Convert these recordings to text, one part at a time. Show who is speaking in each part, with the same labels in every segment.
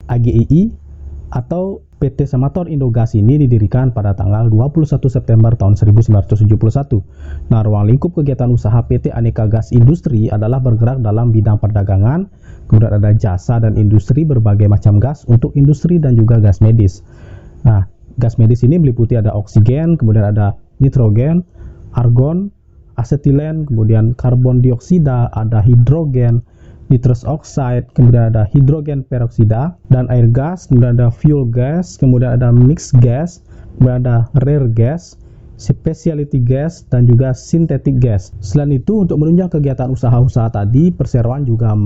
Speaker 1: AGII atau PT Samator Indogas ini didirikan pada tanggal 21 September tahun 1971. Nah, ruang lingkup kegiatan usaha PT Aneka Gas Industri adalah bergerak dalam bidang perdagangan, kemudian ada jasa dan industri berbagai macam gas untuk industri dan juga gas medis. Nah, gas medis ini meliputi ada oksigen, kemudian ada nitrogen, argon, asetilen, kemudian karbon dioksida, ada hidrogen, nitrous oxide, kemudian ada hidrogen peroksida, dan air gas, kemudian ada fuel gas, kemudian ada mixed gas, kemudian ada rare gas, specialty gas, dan juga synthetic gas. Selain itu, untuk menunjang kegiatan usaha-usaha tadi, perseroan juga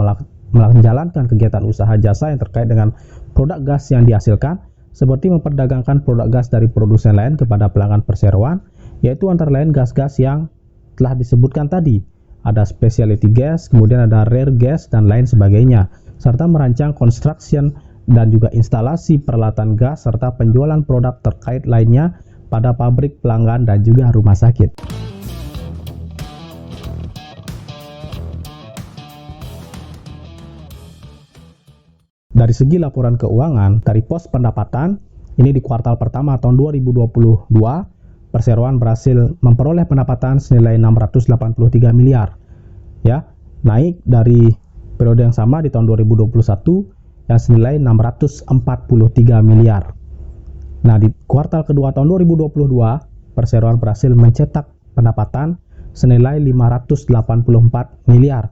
Speaker 1: menjalankan kegiatan usaha jasa yang terkait dengan produk gas yang dihasilkan, seperti memperdagangkan produk gas dari produsen lain kepada pelanggan perseroan, yaitu antara lain gas-gas yang telah disebutkan tadi. Ada specialty gas, kemudian ada rare gas, dan lain sebagainya, serta merancang construction dan juga instalasi peralatan gas, serta penjualan produk terkait lainnya pada pabrik, pelanggan, dan juga rumah sakit. Dari segi laporan keuangan, dari pos pendapatan, ini di kuartal pertama tahun 2022, perseroan berhasil memperoleh pendapatan senilai 683 miliar. Ya, naik dari periode yang sama di tahun 2021 yang senilai 643 miliar. Nah, di kuartal kedua tahun 2022, perseroan berhasil mencetak pendapatan senilai 584 miliar.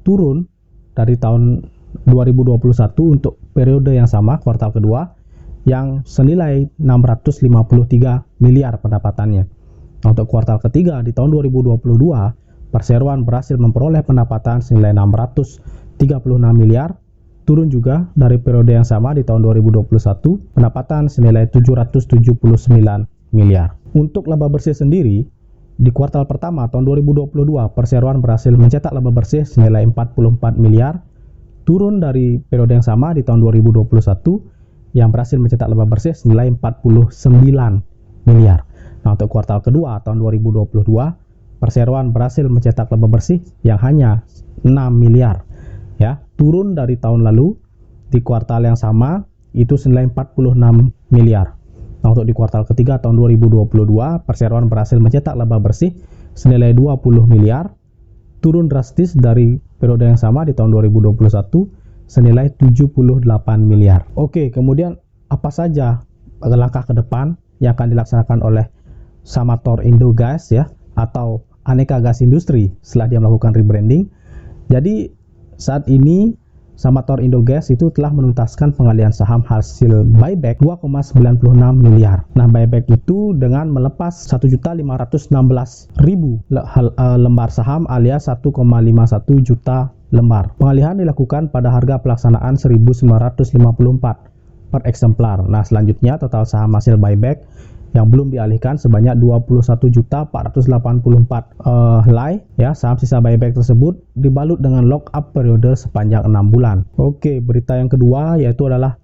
Speaker 1: Turun dari tahun 2021 untuk periode yang sama, kuartal kedua, yang senilai 653 miliar pendapatannya. Nah, untuk kuartal ketiga di tahun 2022, perseroan berhasil memperoleh pendapatan senilai 636 miliar, turun juga dari periode yang sama di tahun 2021, pendapatan senilai 779 miliar. Untuk laba bersih sendiri, di kuartal pertama tahun 2022, perseroan berhasil mencetak laba bersih senilai 44 miliar, turun dari periode yang sama di tahun 2021, yang berhasil mencetak laba bersih senilai 49 miliar. Nah, untuk kuartal kedua tahun 2022, perseroan berhasil mencetak laba bersih yang hanya 6 miliar. Ya, turun dari tahun lalu di kuartal yang sama itu senilai 46 miliar. Nah, untuk di kuartal ketiga tahun 2022, perseroan berhasil mencetak laba bersih senilai 20 miliar, turun drastis dari periode yang sama di tahun 2021 senilai 78 miliar. Oke, kemudian apa saja langkah ke depan yang akan dilaksanakan oleh Samator Indogas ya, atau Aneka Gas Industri setelah dia melakukan rebranding? Jadi saat ini Samator Indogas itu telah menuntaskan pengalihan saham hasil buyback 2,96 miliar. Nah, buyback itu dengan melepas 1.516.000 lembar saham alias 1,51 juta lembar. Pengalihan dilakukan pada harga pelaksanaan 1.954 per eksemplar. Nah, selanjutnya total saham hasil buyback yang belum dialihkan sebanyak 21.484 helai ya. Saham sisa buyback tersebut dibalut dengan lock up periode sepanjang 6 bulan. Oke, berita yang kedua yaitu adalah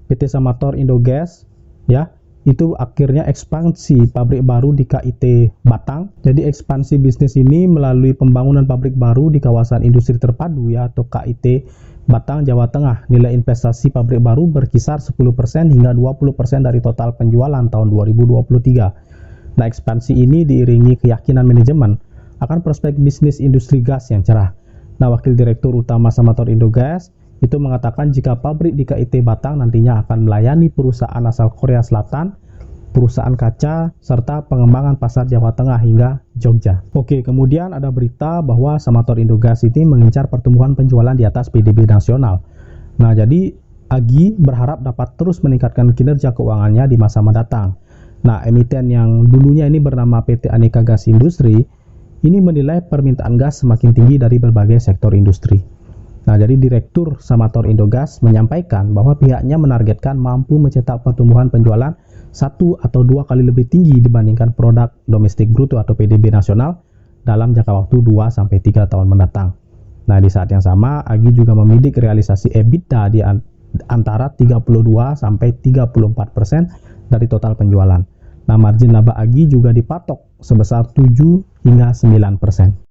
Speaker 1: PT Samator Indogas ya, itu akhirnya ekspansi pabrik baru di KIT Batang. Jadi ekspansi bisnis ini melalui pembangunan pabrik baru di kawasan industri terpadu ya, atau KIT Batang, Jawa Tengah. Nilai investasi pabrik baru berkisar 10% hingga 20% dari total penjualan tahun 2023. Nah, ekspansi ini diiringi keyakinan manajemen akan prospek bisnis industri gas yang cerah. Nah, Wakil Direktur Utama Samator Indogas itu mengatakan jika pabrik di KIT Batang nantinya akan melayani perusahaan asal Korea Selatan, perusahaan kaca, serta pengembangan pasar Jawa Tengah hingga Jogja. Oke, kemudian ada berita bahwa Samator Indogas ini mengincar pertumbuhan penjualan di atas PDB nasional. Nah, jadi AGI berharap dapat terus meningkatkan kinerja keuangannya di masa mendatang. Nah, emiten yang dulunya ini bernama PT Aneka Gas Industri ini menilai permintaan gas semakin tinggi dari berbagai sektor industri. Nah, jadi Direktur Samator Indogas menyampaikan bahwa pihaknya menargetkan mampu mencetak pertumbuhan penjualan 1 atau 2 kali lebih tinggi dibandingkan produk domestik bruto atau PDB nasional dalam jangka waktu 2-3 tahun mendatang. Nah, di saat yang sama, AGI juga membidik realisasi EBITDA di antara 32-34% dari total penjualan. Nah, margin laba AGI juga dipatok sebesar 7 hingga 9%.